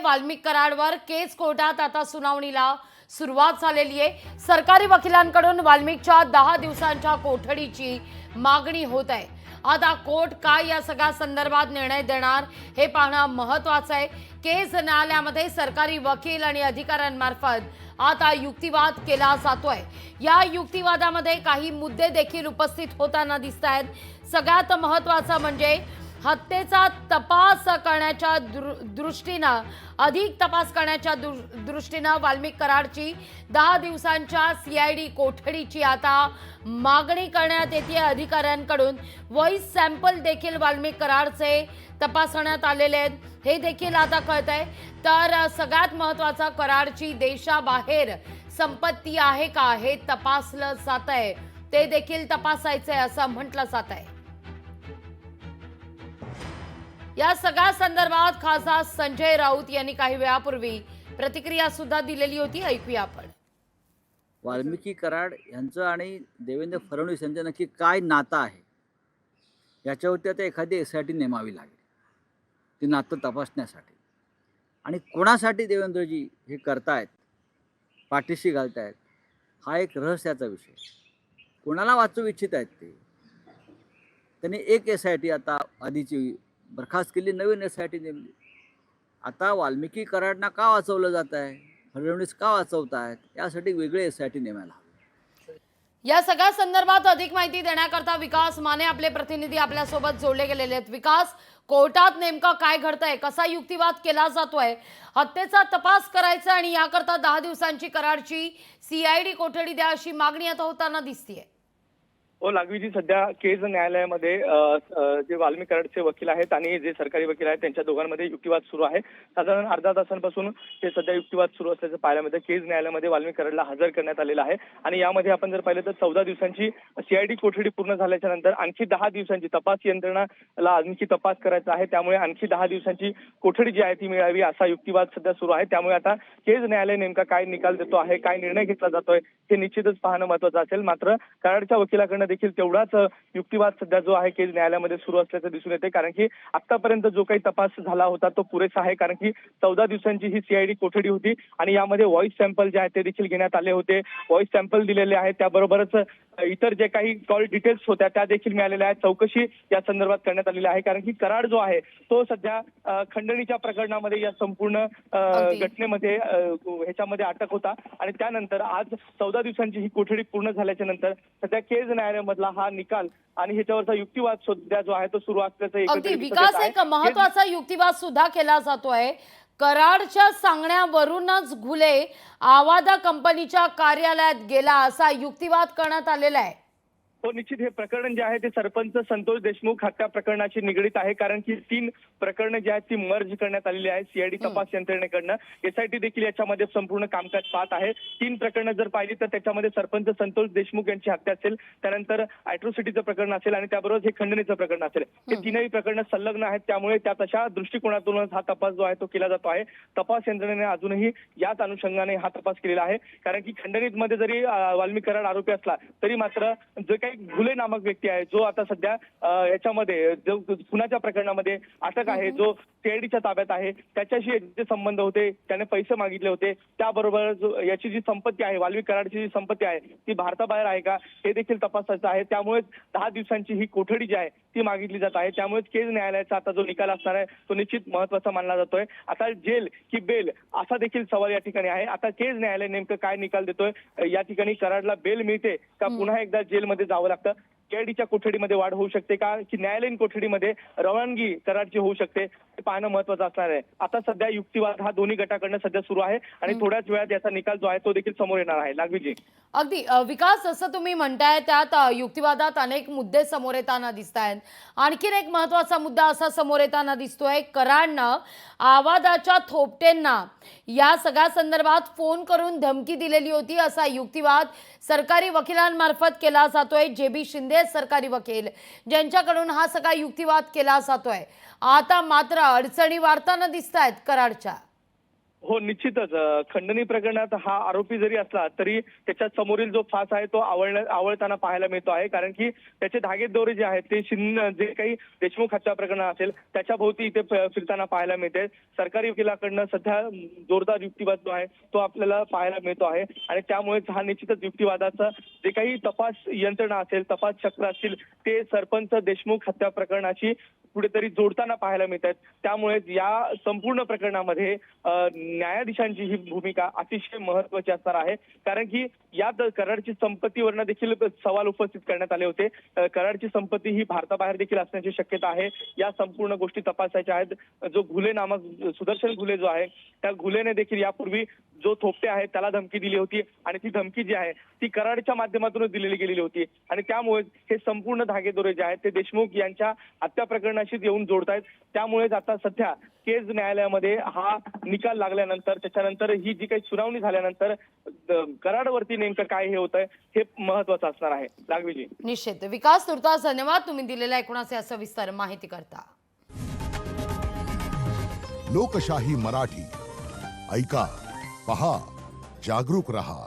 वाल्मिक कराडवर केस कोर्टात आता सुनावणीला सुरुवात झालेली आहे। सरकारी वकिलांकडून वाल्मिकच्या 10 दिवसांच्या कोठडीची मागणी होत आहे। आता कोर्ट काय या सगळ्या संदर्भात निर्णय देणार हे पाहणं महत्त्वाचं आहे। केस न्यायालयामध्ये सरकारी वकील आणि अधिकाऱ्यांमार्फत आता युक्तिवाद केला जातोय। या युक्तिवादामध्ये काही मुद्दे देखील उपस्थित होताना दिसत आहेत। सगळ्यात महत्त्वाचं म्हणजे हत्येचा तपास करण्याच्या दृष्टीनं अधिक तपास करण्याच्या दृष्टीनं वाल्मिक कराडची 10 दिवसांच्या CID कोठडीची आता मागणी करण्यात येते। अधिकाऱ्यांकडून व्हॉइस सॅम्पल देखील वाल्मिक कराडचे तपासण्यात आलेले आहेत, हे देखील आता कळतंय। तर सगळ्यात महत्त्वाचं, कराडची देशाबाहेर संपत्ती आहे का हे तपासलं जात आहे, ते देखील तपासायचंय असं म्हटलं जात आहे। या सगळ्या संदर्भात खासदार संजय राऊत यांनी काही वेळापूर्वी प्रतिक्रिया सुद्धा दिलेली होती, ऐकूया आपण। वाल्मिकी कराड यांचं आणि देवेंद्र फडणवीस यांचं नक्की काय नातं आहे याच्यावरती आता एखादी SIT नेमावी लागेल, ती नातं तपासण्यासाठी। आणि कोणासाठी देवेंद्रजी हे करतायत, पाठीशी घालतायत, हा एक रहस्याचा विषय। कोणाला वाचू इच्छित आहेत ते? त्यांनी एक SIT आता आधीची बरखास्त केली, नवीन SIT नेमली। आता वाल्मिकी कराडना का वाचवलं जात आहे, फडणवीस का वाचवत आहेत, यासाठी वेगळे SIT नेमायला हवे। या सगळ्या संदर्भात अधिक माहिती देण्याकरता विकास माने आपले प्रतिनिधी आपल्या सोबत जोडले गेलेले आहेत। विकास, कोर्टात नेमका काय घडतंय, कसा युक्तिवाद केला जातोय, हत्येचा तपास करायचा आणि याकरता 10 दिवसांची कराडची CID कोठडी द्या अशी मागणी आता होताना दिसतीये। लागवीजी, सध्या केज न्यायालयामध्ये जे वाल्मिक कराडचे वकील आहेत आणि जे सरकारी वकील आहेत त्यांच्या दोघांमध्ये युक्तिवाद सुरू आहे। साधारण अर्धा तासांपासून हे सध्या युक्तिवाद सुरू असल्याचं पाहायला मिळतं। केज न्यायालयामध्ये वाल्मिक कराडला हजर करण्यात आलेला आहे आणि यामध्ये आपण जर पाहिलं तर 14 दिवसांची CID कोठडी पूर्ण झाल्याच्या नंतर आणखी 10 दिवसांची तपास यंत्रणाला आणखी तपास करायचा आहे, त्यामुळे आणखी 10 दिवसांची कोठडी जी आहे ती मिळावी असा युक्तिवाद सध्या सुरू आहे। त्यामुळे आता केज न्यायालय नेमका काय निकाल देतो आहे, काय निर्णय घेतला जातोय हे निश्चितच पाहणं महत्त्वाचं असेल। मात्र कराडच्या वकिलाकडनं देखील तेवढाच युक्तिवाद सध्या जो आहे केज न्यायालयामध्ये सुरू असल्याचं दिसून येते, कारण की आतापर्यंत जो काही तपास झाला होता तो पुरेसा आहे। कारण की 14 दिवसांची ही CID कोठडी होती आणि यामध्ये व्हॉइस सॅम्पल जे आहेत ते देखील घेण्यात आले होते। व्हॉइस सॅम्पल दिलेले आहेत, त्याबरोबरच इतर जे काही कॉल डिटेल्स होत्या त्या देखील मिळालेल्या आहेत। चौकशी या संदर्भात करण्यात आलेली आहे, कारण की कराड जो आहे तो सध्या खंडणीच्या प्रकरणामध्ये या संपूर्ण घटनेमध्ये ह्याच्यामध्ये अटक होता आणि त्यानंतर आज 14 दिवसांची ही कोठडी पूर्ण झाल्याच्या नंतर सध्या केज न्यायालयामधला हा निकाल आणि ह्याच्यावरचा युक्तिवाद सध्या जो आहे तो सुरू असल्याचं अगदी विकास, एक महत्त्वाचा युक्तिवाद सुद्धा केला जातोय। कराडच्या सांगण्यावरूनच घुले आवादा कंपनीच्या कार्यालयात गेला असा युक्तिवाद करण्यात आलेला आहे। तो निश्चित हे प्रकरण जे आहे ते सरपंच संतोष देशमुख हत्या प्रकरणाशी निगडीत आहे, कारण की 3 प्रकरणं जी आहेत ती मर्ज करण्यात आलेली आहेत CID तपास यंत्रणेकडनं। SIT देखील याच्यामध्ये संपूर्ण कामकाज पाहत आहे। 3 प्रकरणं जर पाहिली तर त्याच्यामध्ये सरपंच संतोष देशमुख यांची हत्या असेल, त्यानंतर ॲट्रोसिटीचं प्रकरण असेल आणि त्याबरोबर हे खंडणीचं प्रकरण असेल। हे 3ही प्रकरणं संलग्न आहेत, त्यामुळे त्या तशा दृष्टिकोनातूनच हा तपास जो आहे तो केला जातो आहे। तपास यंत्रणेने अजूनही याच अनुषंगाने हा तपास केलेला आहे, कारण की खंडणीमध्ये जरी वाल्मिक कराड आरोपी असला तरी मात्र जे काही घुले नामक व्यक्ती आहे जो आता सध्या याच्यामध्ये जो खुनाच्या प्रकरणामध्ये अटक आहे, जो CIDच्या ताब्यात आहे, त्याच्याशी जे संबंध होते, त्याने पैसे मागितले होते, त्याबरोबर याची जी संपत्ती आहे, वाल्मिक कराडची जी संपत्ती आहे ती भारताबाहेर आहे का हे देखील तपासायचं आहे। त्यामुळे 10 दिवसांची ही कोठडी जी आहे ती मागितली जात आहे। त्यामुळे केज न्यायालयाचा आता जो निकाल असणार आहे तो निश्चित महत्त्वाचा मानला जातोय। आता जेल की बेल असा देखील सवाल या ठिकाणी आहे। आता केज न्यायालय नेमकं काय निकाल देतोय, या ठिकाणी कराडला बेल मिळते का पुन्हा एकदा जेलमध्ये जावं लागतं, CIDच्या कोठडीमध्ये वाढ होऊ शकते का, की न्यायालयीन कोठडीमध्ये रवानगी कराडची होऊ शकते, हे पाहणं महत्त्वाचं असणार आहे। आता सध्या युक्तिवाद हा दोन्ही गटाकडनं सध्या सुरू आहे आणि थोड्याच वेळात याचा निकाल जो आहे तो देखील समोर येणार आहे। लागवीजी, अगदी विकास, जसं तुम्ही म्हणताय त्यात युक्तिवादात अनेक मुद्दे समोर येताना दिसत आहेत। आणखीन एक महत्त्वाचा मुद्दा असा समोर येताना दिसतोय, कराडनं आवादाच्या थोपटेंना या सगळ्या संदर्भात फोन करून धमकी दिलेली होती असा युक्तिवाद सरकारी वकिलांमार्फत केला जातोय। JB शिंदे सरकारी वकील ज्यांच्याकडून हा सगळा युक्तिवाद केला जातोय। आता मात्र अडचणी वाढताना दिसत आहेत कराडच्या। हो, निश्चितच. खंडणी प्रकरणात हा आरोपी जरी असला तरी त्याच्या समोरील जो फास आहे तो आवळताना पाहायला मिळतो आहे. कारण की त्याचे धागेदोरे जे आहेत ते जे काही देशमुख हत्या प्रकरण असेल त्याच्या भोवती इथे फिरताना पाहायला मिळते. सरकारी वकिलाकडनं सध्या जोरदार युक्तिवाद जो आहे तो आपल्याला पाहायला मिळतो आहे आणि त्यामुळेच हा निश्चितच युक्तिवादाचा जे काही तपास यंत्रणा असेल, तपास चक्र असतील ते सरपंच देशमुख हत्या प्रकरणाशी कुठेतरी जोडताना पाहायला मिळत आहेत. त्यामुळे या संपूर्ण प्रकरणामध्ये न्यायाधीशांची ही भूमिका अतिशय महत्वाची असणार आहे. कारण की यात कराडची संपत्तीवरनं देखील सवाल उपस्थित करण्यात आले होते. कराडची संपत्ती ही भारताबाहेर देखील असण्याची शक्यता आहे. या संपूर्ण गोष्टी तपासायच्या आहेत. जो घुले नामक सुदर्शन घुले जो आहे त्या घुलेने देखील यापूर्वी जो थोपटे आहे त्याला धमकी दिली होती आणि ती धमकी जी आहे ती कराडच्या माध्यमातूनच दिलेली गेलेली होती आणि त्यामुळे हे संपूर्ण धागेदोरे जे आहेत ते देशमुख यांच्या हत्या प्रकरणाशी येऊन जोडतायत. त्यामुळेच आता सध्या केज न्यायालयामध्ये हा निकाल लागल्यानंतर त्याच्यानंतर ही जी काही सुनावणी झाल्यानंतर कराडवरती नेमकं काय हे होतंय हे महत्वाचं असणार आहे. लागवीजी. निश्चित. विकास तुर्तास धन्यवाद तुम्ही दिलेल्या एकूणच या सविस्तर माहिती करता. लोकशाही मराठी ऐका, पहा, जागरूक रहा.